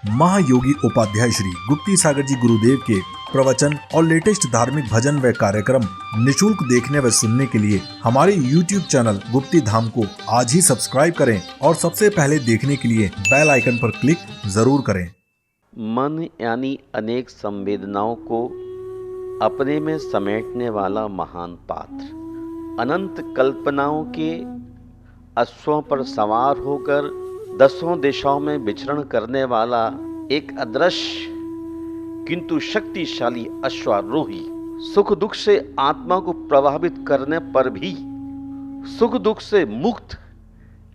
महायोगी उपाध्याय श्री गुप्ती सागर जी गुरुदेव के प्रवचन और लेटेस्ट धार्मिक भजन व कार्यक्रम निशुल्क देखने व सुनने के लिए हमारे YouTube चैनल गुप्ती धाम को आज ही सब्सक्राइब करें और सबसे पहले देखने के लिए बेल आइकन पर क्लिक जरूर करें। मन यानी अनेक संवेदनाओं को अपने में समेटने वाला महान पात्र, अनंत कल्पनाओं के अश्वों पर सवार होकर दसों दिशाओं में विचरण करने वाला एक अदृश्य किंतु शक्तिशाली अश्वारोही, सुख दुख से आत्मा को प्रभावित करने पर भी सुख दुख से मुक्त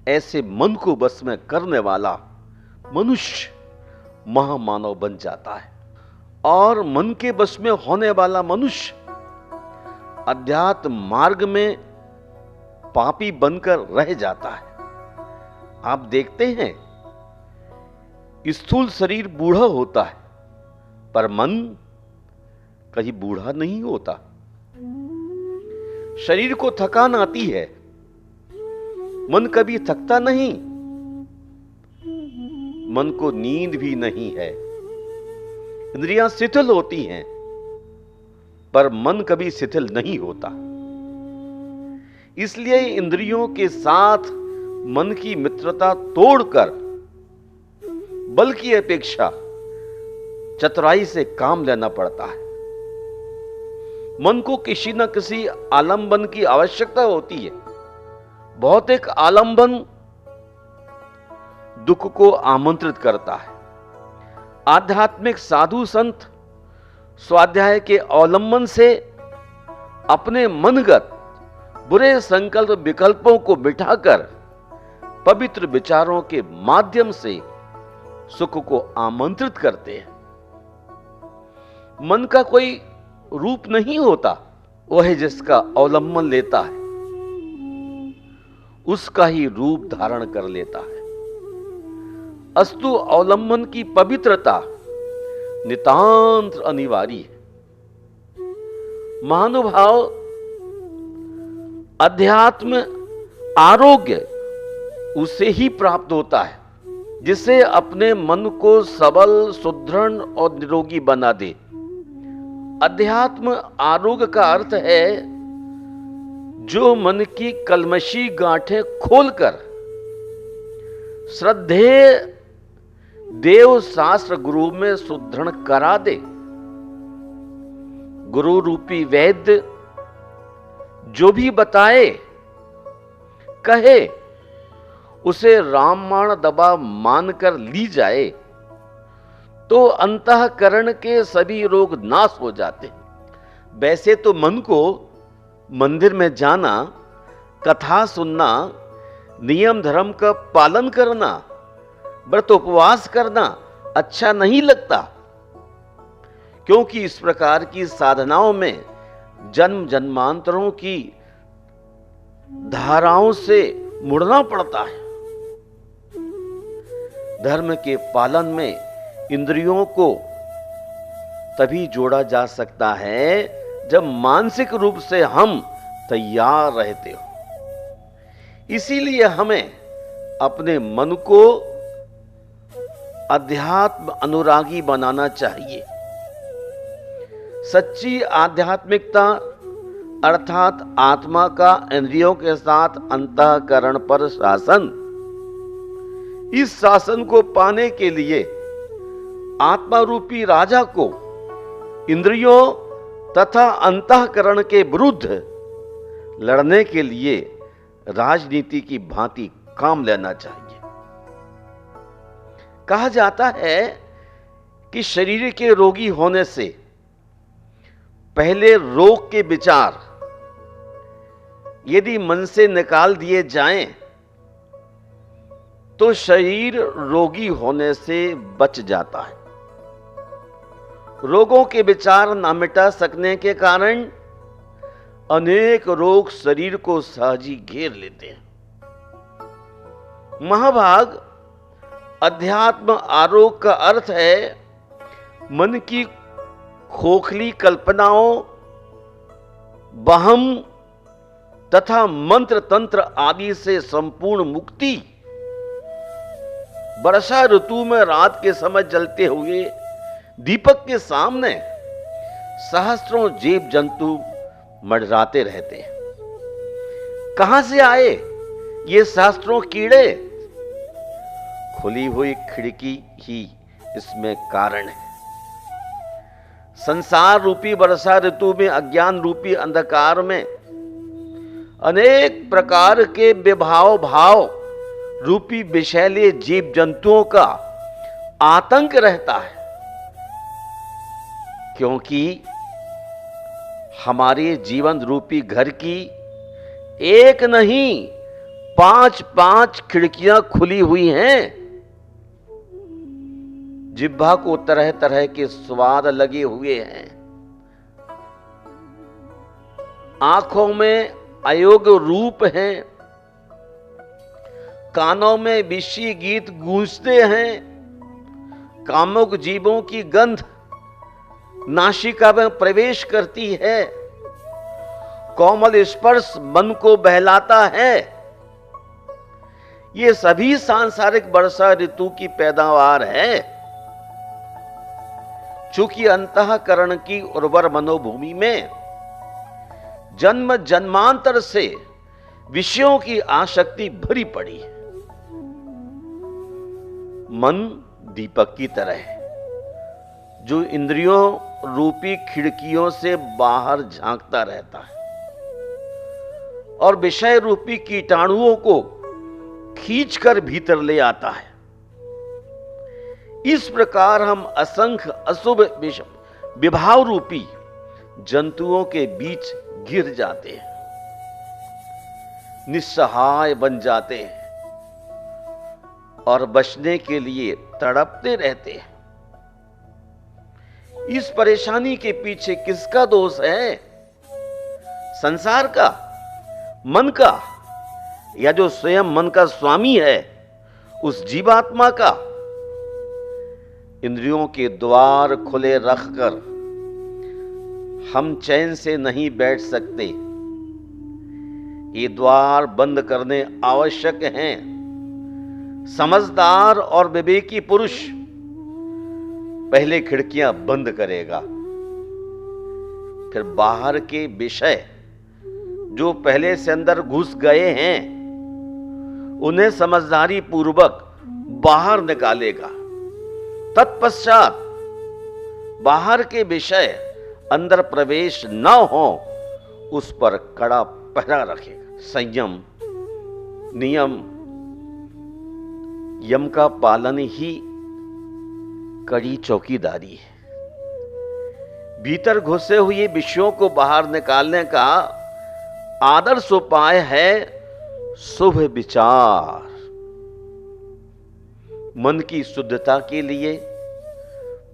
ऐसे मन को बस में करने वाला मनुष्य महामानव बन जाता है। और मन के बस में होने वाला मनुष्य अध्यात्म मार्ग में पापी बनकर रह जाता है। आप देखते हैं, स्थूल शरीर बूढ़ा होता है पर मन कहीं बूढ़ा नहीं होता। शरीर को थकान आती है, मन कभी थकता नहीं। मन को नींद भी नहीं है। इंद्रियां शिथिल होती हैं पर मन कभी शिथिल नहीं होता। इसलिए इंद्रियों के साथ मन की मित्रता तोड़कर बल की अपेक्षा चतुराई से काम लेना पड़ता है। मन को किसी न किसी आलंबन की आवश्यकता होती है। भौतिक आलंबन दुख को आमंत्रित करता है। आध्यात्मिक साधु संत स्वाध्याय के अवलंबन से अपने मनगत बुरे संकल्प विकल्पों को मिटाकर पवित्र विचारों के माध्यम से सुख को आमंत्रित करते हैं। मन का कोई रूप नहीं होता, वह जिसका अवलंबन लेता है उसका ही रूप धारण कर लेता है। अस्तु अवलंबन की पवित्रता नितांत अनिवार्य है। महानुभाव अध्यात्म आरोग्य उसे ही प्राप्त होता है जिसे अपने मन को सबल, सुदृढ़ और निरोगी बना दे। अध्यात्म आरोग्य का अर्थ है जो मन की कलमशी गांठें खोलकर श्रद्धेय देव शास्त्र गुरु में सुदृढ़ करा दे। गुरु रूपी वैद्य जो भी बताए कहे उसे रामबाण दवा मानकर ली जाए तो अंतःकरण के सभी रोग नाश हो जाते। वैसे तो मन को मंदिर में जाना, कथा सुनना, नियम धर्म का पालन करना, व्रत उपवास करना अच्छा नहीं लगता, क्योंकि इस प्रकार की साधनाओं में जन्म जन्मांतरों की धाराओं से मुड़ना पड़ता है। धर्म के पालन में इंद्रियों को तभी जोड़ा जा सकता है जब मानसिक रूप से हम तैयार रहते हो। इसीलिए हमें अपने मन को अध्यात्म अनुरागी बनाना चाहिए। सच्ची आध्यात्मिकता अर्थात आत्मा का इंद्रियों के साथ अंतःकरण पर शासन, इस शासन को पाने के लिए आत्मा रूपी राजा को इंद्रियों तथा अंतःकरण के विरुद्ध लड़ने के लिए राजनीति की भांति काम लेना चाहिए। कहा जाता है कि शरीर के रोगी होने से पहले रोग के विचार यदि मन से निकाल दिए जाएं तो शरीर रोगी होने से बच जाता है। रोगों के विचार न मिटा सकने के कारण अनेक रोग शरीर को सहज ही घेर लेते हैं। महाभाग अध्यात्म आरोग्य का अर्थ है मन की खोखली कल्पनाओं, वहम तथा मंत्र तंत्र आदि से संपूर्ण मुक्ति, वर्षा ऋतु में रात के समय जलते हुए दीपक के सामने सहस्त्रों जीव जंतु मंडराते रहते हैं। कहां से आए ये सहस्त्रों कीड़े? खुली हुई खिड़की ही इसमें कारण है। संसार रूपी वर्षा ऋतु में अज्ञान रूपी अंधकार में अनेक प्रकार के विभाव भाव रूपी विषैले जीव जंतुओं का आतंक रहता है, क्योंकि हमारे जीवन रूपी घर की एक नहीं 5-5 खिड़कियां खुली हुई हैं। जिह्वा को तरह तरह के स्वाद लगे हुए हैं। आंखों में अयोग्य रूप हैं। कानों में विषी गीत गूंजते हैं। कामुक जीवों की गंध नासिका में प्रवेश करती है। कोमल स्पर्श मन को बहलाता है। ये सभी सांसारिक वर्षा ऋतु की पैदावार है। चूंकि अंतःकरण की उर्वर मनोभूमि में जन्म जन्मांतर से विषयों की आसक्ति भरी पड़ी है। मन दीपक की तरह है, जो इंद्रियों रूपी खिड़कियों से बाहर झांकता रहता है और विषय रूपी कीटाणुओं को खींचकर भीतर ले आता है। इस प्रकार हम असंख्य अशुभ विभाव रूपी जंतुओं के बीच गिर जाते हैं, निस्सहाय बन जाते हैं और बचने के लिए तड़पते रहते हैं। इस परेशानी के पीछे किसका दोष है? संसार का, मन का, या जो स्वयं मन का स्वामी है उस जीवात्मा का? इंद्रियों के द्वार खुले रखकर हम चैन से नहीं बैठ सकते। ये द्वार बंद करने आवश्यक हैं। समझदार और विवेकी पुरुष पहले खिड़कियां बंद करेगा, फिर बाहर के विषय जो पहले से अंदर घुस गए हैं उन्हें समझदारी पूर्वक बाहर निकालेगा। तत्पश्चात बाहर के विषय अंदर प्रवेश न हो उस पर कड़ा पहरा रखेगा। संयम, नियम, यम का पालन ही कड़ी चौकीदारी है। भीतर घुसे हुए विषयों को बाहर निकालने का आदर्श उपाय है शुभ विचार। मन की शुद्धता के लिए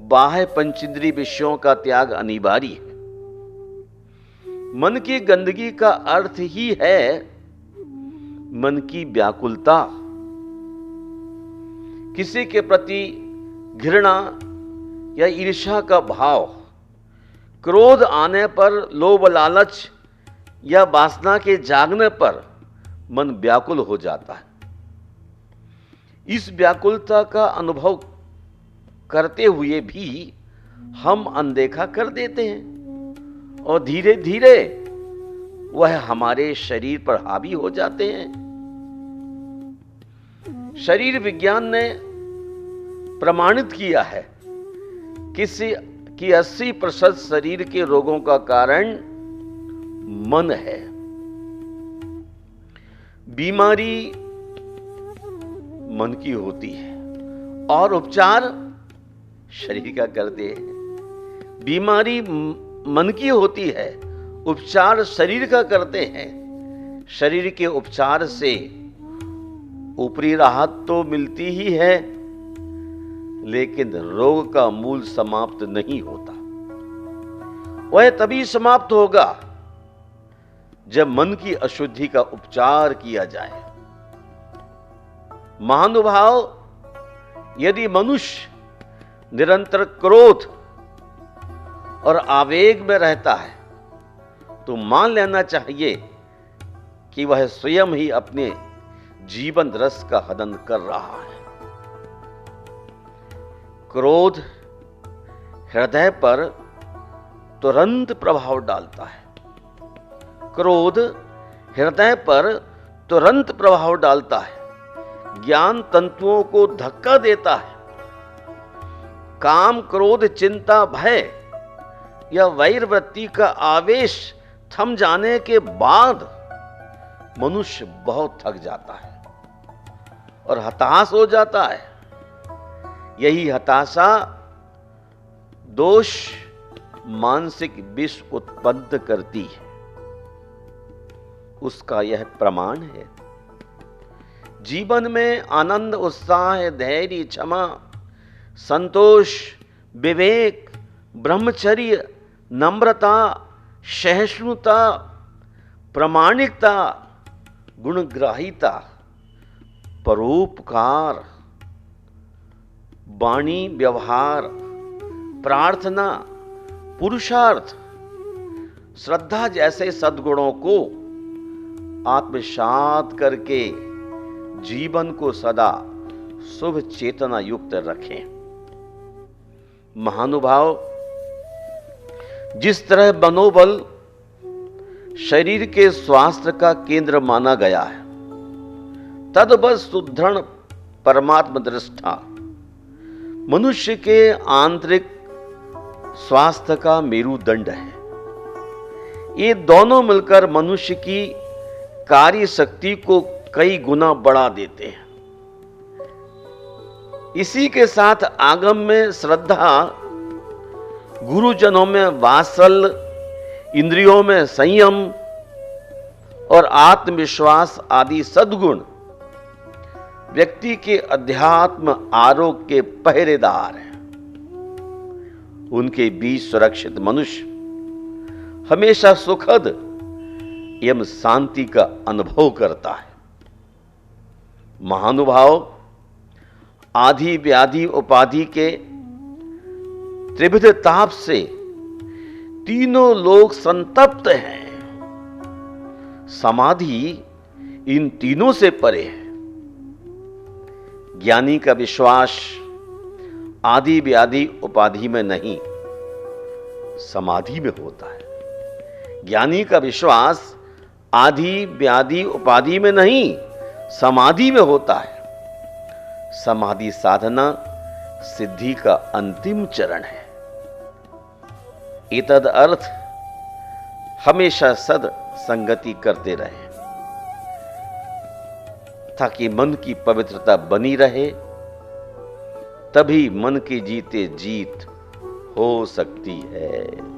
बाह्य पंचेंद्रिय विषयों का त्याग अनिवार्य है। मन की गंदगी का अर्थ ही है मन की व्याकुलता। किसी के प्रति घृणा या ईर्ष्या का भाव, क्रोध आने पर, लोभ लालच या वासना के जागने पर मन व्याकुल हो जाता है। इस व्याकुलता का अनुभव करते हुए भी हम अनदेखा कर देते हैं और धीरे धीरे वह हमारे शरीर पर हावी हो जाते हैं। शरीर विज्ञान ने प्रमाणित किया है कि 80% शरीर के रोगों का कारण मन है। बीमारी मन की होती है और उपचार शरीर का करते हैं। बीमारी मन की होती है, उपचार शरीर का करते हैं। शरीर के उपचार से ऊपरी राहत तो मिलती ही है, लेकिन रोग का मूल समाप्त नहीं होता। वह तभी समाप्त होगा जब मन की अशुद्धि का उपचार किया जाए। महानुभाव, यदि मनुष्य निरंतर क्रोध और आवेग में रहता है तो मान लेना चाहिए कि वह स्वयं ही अपने जीवन रस का हनन कर रहा है। क्रोध हृदय पर तुरंत प्रभाव डालता है। क्रोध हृदय पर तुरंत प्रभाव डालता है, ज्ञान तंतुओं को धक्का देता है। काम, क्रोध, चिंता, भय या वैर वृत्ति का आवेश थम जाने के बाद मनुष्य बहुत थक जाता है और हताश हो जाता है। यही हताशा दोष मानसिक विष उत्पन्न करती है। उसका यह प्रमाण है। जीवन में आनंद, उत्साह, धैर्य, क्षमा, संतोष, विवेक, ब्रह्मचर्य, नम्रता, सहिष्णुता, प्रामाणिकता, गुणग्राहिता, परोपकार, वाणी व्यवहार, प्रार्थना, पुरुषार्थ, श्रद्धा जैसे सद्गुणों को आत्मसात करके जीवन को सदा शुभ चेतना युक्त रखें। महानुभाव, जिस तरह मनोबल शरीर के स्वास्थ्य का केंद्र माना गया है, तद्वत् सुदृढ़ परमात्म दृष्टा मनुष्य के आंतरिक स्वास्थ्य का मेरुदंड है। ये दोनों मिलकर मनुष्य की कार्य शक्ति को कई गुना बढ़ा देते हैं। इसी के साथ आगम में श्रद्धा, गुरुजनों में वात्सल्य, इंद्रियों में संयम और आत्मविश्वास आदि सद्गुण व्यक्ति के अध्यात्म आरोग्य के पहरेदार हैं। उनके बीच सुरक्षित मनुष्य हमेशा सुखद एवं शांति का अनुभव करता है। महानुभाव, आदि व्याधि उपाधि के त्रिविध ताप से तीनों लोग संतप्त हैं। समाधि इन तीनों से परे है। ज्ञानी का विश्वास आदि व्याधि उपाधि में नहीं, समाधि में होता है। ज्ञानी का विश्वास आदि व्याधि उपाधि में नहीं, समाधि में होता है। समाधि साधना सिद्धि का अंतिम चरण है। इतद अर्थ हमेशा सद संगति करते रहे ताकि मन की पवित्रता बनी रहे, तभी मन की जीते जीत हो सकती है।